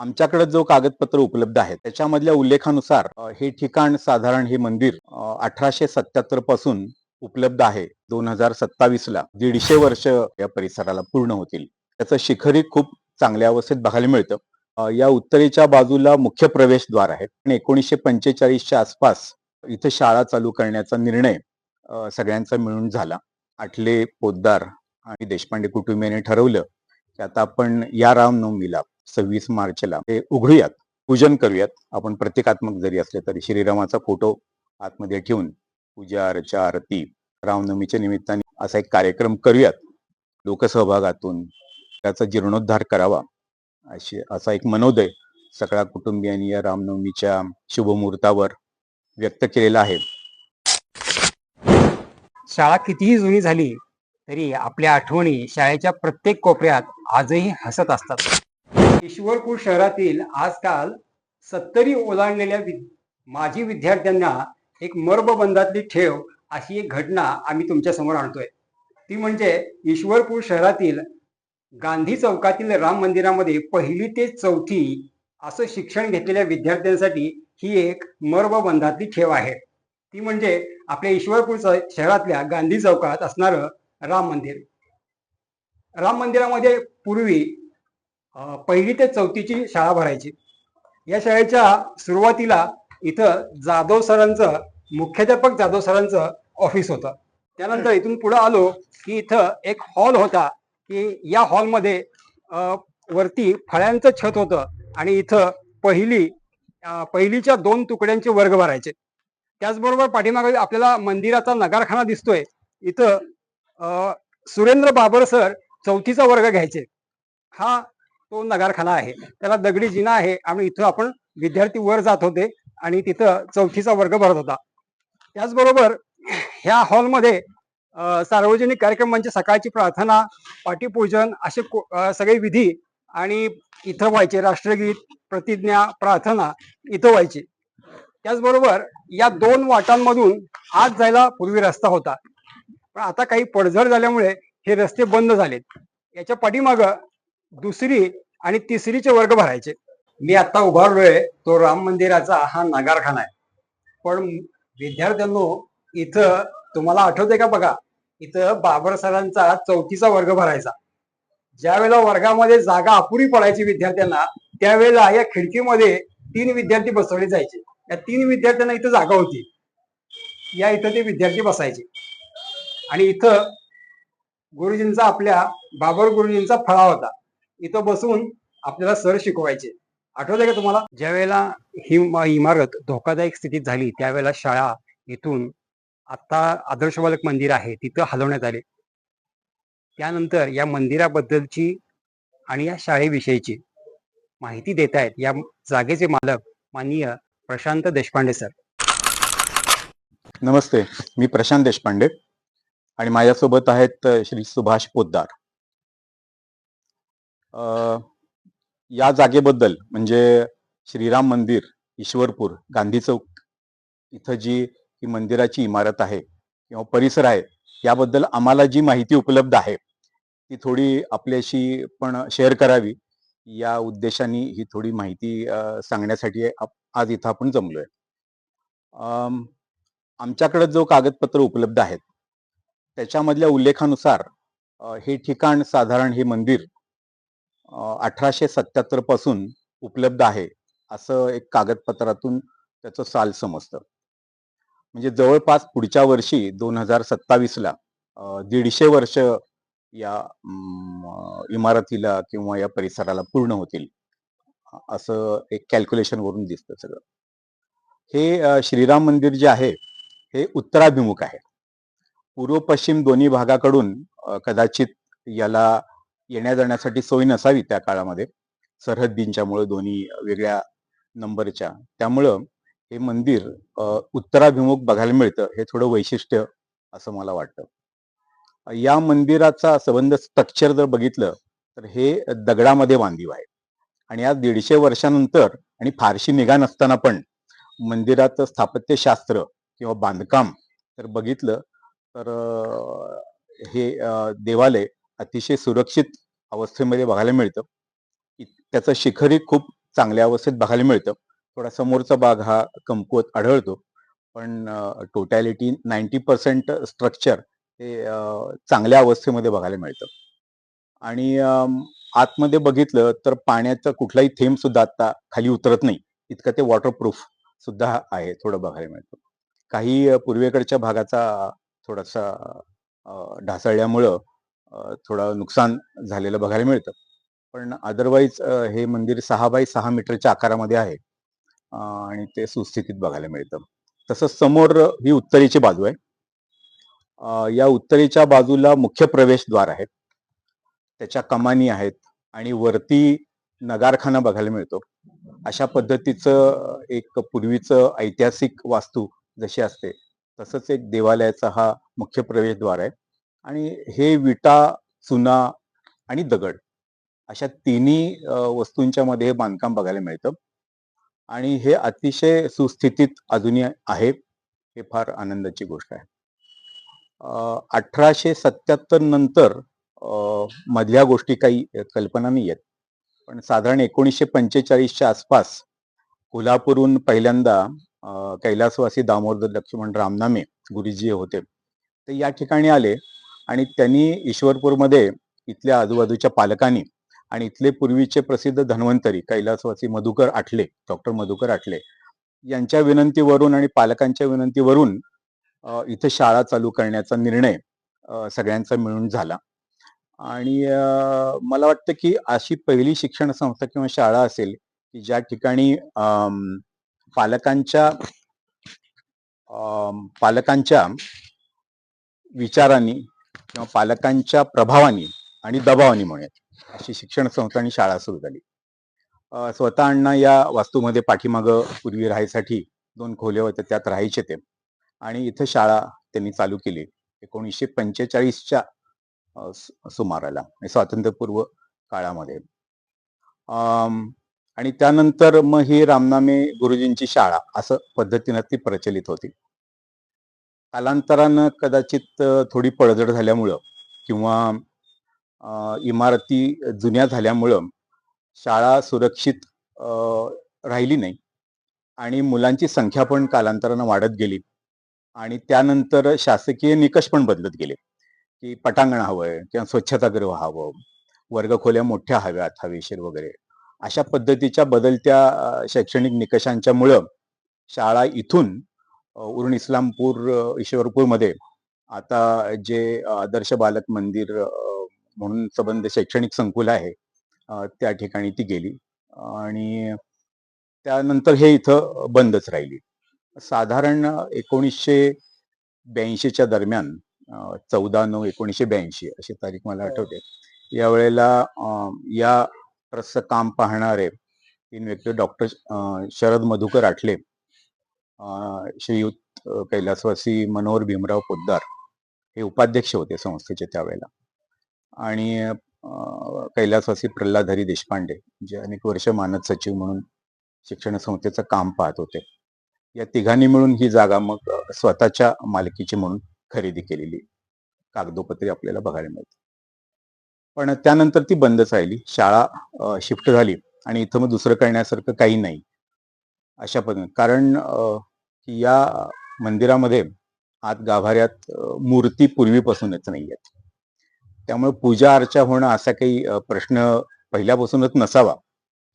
आमच्याकडे जो कागदपत्र उपलब्ध आहे त्याच्यामधल्या उल्लेखानुसार हे ठिकाण साधारण हे मंदिर 1877 पासून उपलब्ध आहे. 2027 ला 150 वर्ष या परिसराला पूर्ण होतील. त्याचं शिखरही खूप चांगल्या अवस्थेत बघायला मिळतं. या उत्तरेच्या बाजूला मुख्य प्रवेशद्वार आहे आणि 1945च्या आसपास इथे शाळा चालू करण्याचा निर्णय सगळ्यांचा मिळून झाला. आठले पोद्दार आणि देशपांडे कुटुंबियांनी ठरवलं की आता आपण या रामनवमीला 26 मार्चला हे उघडूयात, पूजन करूयात. आपण प्रतिकात्मक जरी असले तरी श्रीरामाचा फोटो आतमध्ये ठेवून पूजा अर्चा आरती रामनवमीच्या निमित्ताने असा एक कार्यक्रम करूयात. लोकसहभागातून त्याचा जीर्णोद्धार करावा असा एक मनोदय सगळ्या कुटुंबियांनी या रामनवमीच्या शुभमुहूर्तावर व्यक्त केलेला आहे. शाळा कितीही जुनी झाली तरी आपल्या आठवणी शाळेच्या प्रत्येक कोपऱ्यात आजही हसत असतात. ईश्वरपूर शहरातील आजकाल 70 ओलांडलेल्या माजी विद्यार्थ्यांना एक मर्मबंधातली ठेव अशी एक घटना आम्ही तुमच्या समोर आणतोय. ती म्हणजे ईश्वरपूर शहरातील गांधी चौकातील राम मंदिरामध्ये 1ली ते 4थी असं शिक्षण घेतलेल्या विद्यार्थ्यांसाठी ही एक मर्मबंधातली ठेव आहे. ती म्हणजे आपल्या ईश्वरपूर शहरातल्या गांधी चौकात असणारं राम मंदिर. राम मंदिरामध्ये पूर्वी 1ली ते 4थीची शाळा भरायची. या शाळेच्या सुरुवातीला इथं जाधव सरांचं, मुख्याध्यापक जाधव सरांचं ऑफिस होतं. त्यानंतर इथून पुढे आलो की इथं एक हॉल होता की या हॉलमध्ये वरती फळ्यांचं छत होतं आणि इथं पहिलीच्या 2 तुकड्यांचे वर्ग भरायचे. त्याचबरोबर पाठीमागे आपल्याला मंदिराचा नगारखाना दिसतोय. इथं सुरेंद्र बाबर सर 4थीचा वर्ग घ्यायचे. हा तो नगारखाना आहे. त्याला दगडी जिना आहे आणि इथं आपण विद्यार्थी वर जात होते आणि तिथं 4थीचा वर्ग भरत होता. त्याचबरोबर ह्या हॉलमध्ये सार्वजनिक कार्यक्रमांची सकाळची प्रार्थना, पाठीपूजन असे सगळे विधी आणि इथं व्हायचे. राष्ट्रगीत, प्रतिज्ञा, प्रार्थना इथं व्हायची. त्याचबरोबर या 2 वाटांमधून आत जायला पूर्वी रस्ता होता, पण आता काही पडझड झाल्यामुळे हे रस्ते बंद झालेत. याच्या पाठीमाग 2री आणि 3रीचे वर्ग भरायचे. मी आता उभारलोय तो राम मंदिराचा हा नगारखाना आहे. पण विद्यार्थ्यांनो, इथं तुम्हाला आठवतंय का बघा, इथं बाबर सरांचा 4थीचा वर्ग भरायचा. ज्या वेळेला वर्गामध्ये जागा अपुरी पडायची विद्यार्थ्यांना, त्यावेळेला या खिडकीमध्ये 3 विद्यार्थी बसवले जायचे. या 3 विद्यार्थ्यांना इथं जागा होती. या इथं ते विद्यार्थी बसायचे आणि इथं गुरुजींचा, आपल्या बाबर गुरुजींचा फळा होता. इथं बसून आपल्याला सर शिकवायचे. आठवतंय का तुम्हाला? ज्या वेळेला ही इमारत धोकादायक स्थितीत झाली त्यावेळेला शाळा इथून आता आदर्श बालक मंदिर आहे तिथं हलवण्यात आले. त्यानंतर या मंदिराबद्दलची आणि या शाळेविषयीची माहिती देत आहेत या जागेचे मालक माननीय प्रशांत देशपांडे सर. नमस्ते, मी प्रशांत देशपांडे आणि माझ्यासोबत आहेत श्री सुभाष पोद्दार. या जागेबद्दल म्हणजे श्रीराम मंदिर ईश्वरपूर गांधी चौक इथं जी ही मंदिराची इमारत आहे किंवा परिसर आहे याबद्दल आम्हाला जी माहिती उपलब्ध आहे ती थोडी आपल्याशी पण शेअर करावी या उद्देशाने ही थोडी माहिती सांगण्यासाठी आज इथं आपण जमलोय. आमच्याकडे जो कागदपत्र उपलब्ध आहेत त्याच्यामधल्या उल्लेखानुसार हे ठिकाण साधारण हे मंदिर 1877 पासून उपलब्ध आहे असं एक कागदपत्रातून त्याचं साल समजतं. म्हणजे जवळपास पुढच्या वर्षी 2027 ला 150 वर्ष या इमारतीला किंवा या परिसराला पूर्ण होतील असं एक कॅल्क्युलेशन वरून दिसतं सगळं. हे श्रीराम मंदिर जे आहे हे उत्तराभिमुख आहे. पूर्व पश्चिम दोन्ही भागाकडून कदाचित याला येण्या जाण्यासाठी सोय नसावी त्या काळामध्ये, सरहद्दींच्यामुळे दोन्ही वेगळ्या नंबरच्या. त्यामुळं हे मंदिर उत्तराभिमुख बघायला मिळतं. हे थोडं वैशिष्ट्य असं मला वाटतं. या मंदिराचा संबंध स्ट्रक्चर जर बघितलं तर हे दगडामध्ये बांधीव आहे आणि आज 150 वर्षानंतर आणि फारशी निगा नसताना पण मंदिराचं स्थापत्यशास्त्र किंवा बांधकाम तर बघितलं तर हे देवालय अतिशय सुरक्षित अवस्थेमध्ये बघायला मिळतं. त्याचं शिखरही खूप चांगल्या अवस्थेत बघायला मिळतं. थोडा समोरचा भाग हा कमकुवत आढळतो. पण टोटॅलिटी 90% स्ट्रक्चर हे चांगल्या अवस्थेमध्ये बघायला मिळतं. आणि आतमध्ये बघितलं तर पाण्याचा कुठलाही थेंब सुद्धा आता खाली उतरत नाही. इतकं ते वॉटरप्रूफ सुद्धा आहे, थोडं बघायला मिळतं. काही पूर्वेकडच्या भागाचा थोडासा ढासळल्यामुळं थोडं नुकसान झालेलं बघायला मिळतं. पण अदरवाईज हे मंदिर 6 बाय 6 मीटरच्या आकारामध्ये आहे आणि ते सुस्थितीत बघायला मिळतं. तसंच समोर ही उत्तरेची बाजू आहे. या उत्तरेच्या बाजूला मुख्य प्रवेशद्वार आहे. त्याच्या कमानी आहेत आणि वरती नगारखाना बघायला मिळतो. अशा पद्धतीचं एक पूर्वीचं ऐतिहासिक वास्तू जशी असते तसंच एक देवालयाचा हा मुख्य प्रवेशद्वार आहे. आणि हे विटा, चुना आणि दगड अशा तिन्ही वस्तूंच्या मध्ये हे बांधकाम बघायला मिळतं. आणि हे अतिशय सुस्थितीत अजूनही आहे. हे फार आनंदाची गोष्ट आहे. 1877 नंतर मधल्या गोष्टी काही कल्पना नाही आहेत. पण साधारण 1945च्या आसपास कोल्हापूरहून पहिल्यांदा कैलासवासी दामोदर लक्ष्मण रामनामे गुरुजी होते. ते या ठिकाणी आले आणि त्यांनी ईश्वरपूरमध्ये इथल्या आजूबाजूच्या पालकांनी आणि इथले पूर्वीचे प्रसिद्ध धन्वंतरी कैलासवासी मधुकर आठले, डॉक्टर मधुकर आठले यांच्या विनंतीवरून आणि पालकांच्या विनंतीवरून इथे शाळा चालू करण्याचा निर्णय सगळ्यांचा मिळून झाला. आणि मला वाटतं की अशी पहिली शिक्षण संस्था किंवा शाळा असेल की ज्या ठिकाणी पालकांच्या पालकांच्या विचारांनी किंवा पालकांच्या प्रभावाने आणि दबावाने म्हणूयात अशी शिक्षण संस्था आणि शाळा सुरू झाली. स्वतः अण्णा या वास्तूमध्ये पाठीमागं पूर्वी राहायसाठी 2 खोल्या होत्या, त्यात राहायचे ते. आणि इथं शाळा त्यांनी चालू केली 1945च्या सुमाराला, स्वातंत्र्यपूर्व काळामध्ये. आणि त्यानंतर मग ही रामनामे गुरुजींची शाळा असं पद्धतीनं ती प्रचलित होती. कालांतरानं कदाचित थोडी पडझड झाल्यामुळं किंवा इमारती जुन्या झाल्यामुळं शाळा सुरक्षित राहिली नाही आणि मुलांची संख्या पण कालांतरानं वाढत गेली. आणि त्यानंतर शासकीय निकष पण बदलत गेले की पटांगण हवंय किंवा स्वच्छतागृह हवं, वर्गखोल्या मोठ्या हव्यात, हवेशीर वगैरे. अशा पद्धतीच्या बदलत्या शैक्षणिक निकषांच्या मुळे शाळा इथून उरण इस्लामपूर ईश्वरपूरमध्ये आता जे आदर्श बालक मंदिर म्हणून संबंध शैक्षणिक संकुल आहे त्या ठिकाणी ती गेली. आणि त्यानंतर हे इथं बंदच राहिली. साधारण 1982च्या दरम्यान 14/9/1982 अशी तारीख मला आठवते. यावेळेला या ट्रस्टचं काम पाहणारे 3 व्यक्ती डॉक्टर शरद मधुकर आठले, श्रीयुत कैलासवासी मनोहर भीमराव पोद्दार हे उपाध्यक्ष होते संस्थेचे त्यावेळेला. आणि कैलासवासी प्रल्हाद हरी देशपांडे जे अनेक वर्ष मानद सचिव म्हणून शिक्षण संस्थेचं काम पाहत होते. या तिघांनी मिळून ही जागा मग स्वतःच्या मालकीची म्हणून खरेदी केलेली कागदोपत्री आपल्याला बघायला मिळते. पण त्यानंतर ती बंदच राहिली. शाळा शिफ्ट झाली आणि इथं मग दुसरं करण्यासारखं काही नाही अशा पद्धतीने. कारण या मंदिरामध्ये आत गाभाऱ्यात मूर्ती पूर्वीपासूनच नाही आहेत. त्यामुळे पूजा अर्चा होणं असा काही प्रश्न पहिल्यापासूनच नसावा.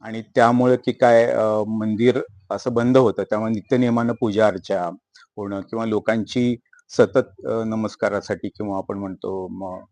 आणि त्यामुळे की काय मंदिर असं बंद होतं, त्यामुळे नित्यनियमानं पूजा अर्चा होणं किंवा लोकांची सतत नमस्कारासाठी किंवा आपण म्हणतो मग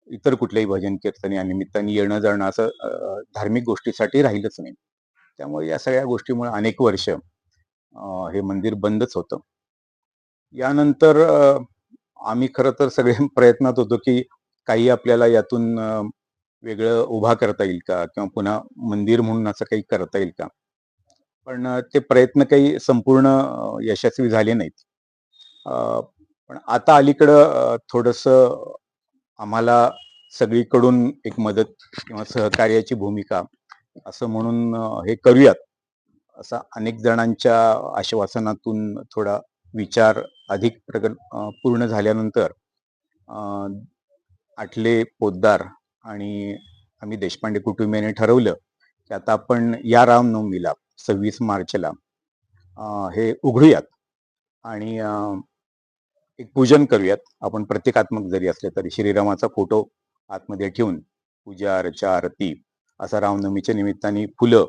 इतर कुठल्याही भजन कीर्तन या निमित्ताने येणं जाणं असं धार्मिक गोष्टीसाठी राहिलंच नाही. त्यामुळे या सगळ्या गोष्टीमुळे अनेक वर्ष हे मंदिर बंदच होतं. यानंतर आम्ही खरं तर सगळे प्रयत्नात होतो की काही आपल्याला यातून वेगळं उभा करता येईल का किंवा पुन्हा मंदिर म्हणून असं काही करता येईल का. पण ते प्रयत्न काही संपूर्ण यशस्वी झाले नाहीत. पण आता अलीकडं थोडंसं आम्हाला सगळीकडून एक मदत किंवा सहकार्याची भूमिका असं म्हणून हे करूयात असा अनेक जणांच्या आश्वासनातून थोडा विचार अधिक पूर्ण झाल्यानंतर आठले पोद्दार आणि आम्ही देशपांडे कुटुंबियांनी ठरवलं की आता आपण या रामनवमीला 26 मार्चला हे उघडूयात आणि एक पूजन करूयात. आपण प्रतिकात्मक जरी असले तरी श्रीरामाचा फोटो आतमध्ये ठेवून पूजा अर्चा आरती असा रामनवमीच्या निमित्ताने फुलं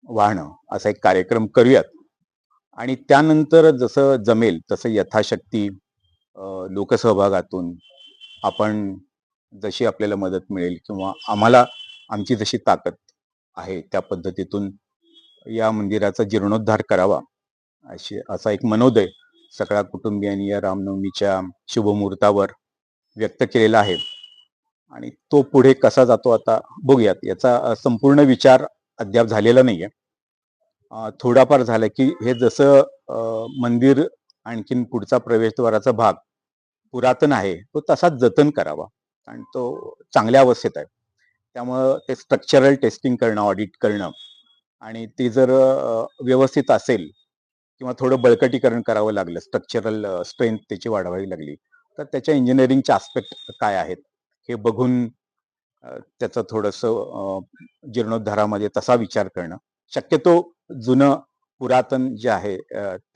वाहणं असा एक कार्यक्रम करूयात. आणि त्यानंतर जसं जमेल तसं यथाशक्ती लोकसहभागातून आपण जशी आपल्याला मदत मिळेल किंवा आम्हाला आमची जशी ताकद आहे त्या पद्धतीतून या मंदिराचा जीर्णोद्धार करावा असा एक मनोदय सगळ्या कुटुंबियांनी या रामनवमीच्या शुभमुहूर्तावर व्यक्त केलेला आहे. आणि तो पुढे कसा जातो आता बघूयात. याचा संपूर्ण विचार अद्याप झालेला नाहीये. थोडाफार झालं की हे जसं मंदिर आणखीन पुढचा प्रवेशद्वाराचा भाग पुरातन आहे तो तसाच जतन करावा आणि तो चांगल्या अवस्थेत आहे. त्यामुळं ते स्ट्रक्चरल टेस्टिंग करणं, ऑडिट करणं आणि ते जर व्यवस्थित असेल किंवा थोडं बळकटीकरण करावं लागलं, स्ट्रक्चरल स्ट्रेंथ त्याची वाढवावी लागली, तर त्याच्या इंजिनिअरिंगचे आस्पेक्ट काय आहेत हे बघून त्याचं थोडंसं जीर्णोद्धारामध्ये तसा विचार करणं. शक्यतो जुनं पुरातन जे आहे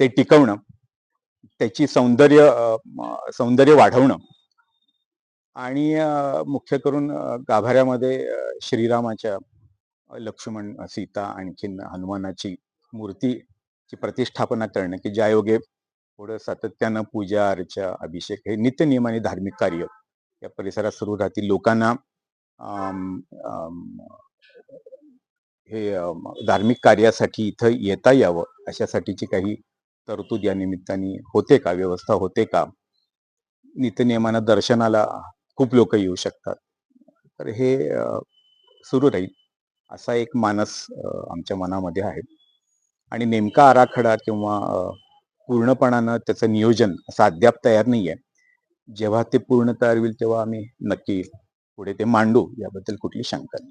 ते टिकवणं, त्याची सौंदर्य वाढवणं आणि मुख्य करून गाभाऱ्यामध्ये श्रीरामाच्या, लक्ष्मण, सीता आणखीन हनुमानाची मूर्तीची प्रतिष्ठापना करणं की ज्यायोगे थोडं सातत्यानं पूजा अर्चा अभिषेक हे नित्यनियमाने धार्मिक कार्य या परिसरात सुरू राहतील. लोकांना हे धार्मिक कार्यासाठी इथं येता यावं अशासाठीची काही तरतूद या निमित्ताने होते का, व्यवस्था होते का, नित्यनियमानं दर्शनाला खूप लोक येऊ शकतात, तर हे सुरू राहील असा एक मानस आमच्या मनामध्ये आहे. आणि नेमका आराखडा किंवा पूर्णपणानं त्याचं नियोजन असं अद्याप तयार नाहीये. जेव्हा ते पूर्ण तयार होईल तेव्हा आम्ही नक्की पुढे ते मांडू, याबद्दल कुठली शंका नाही.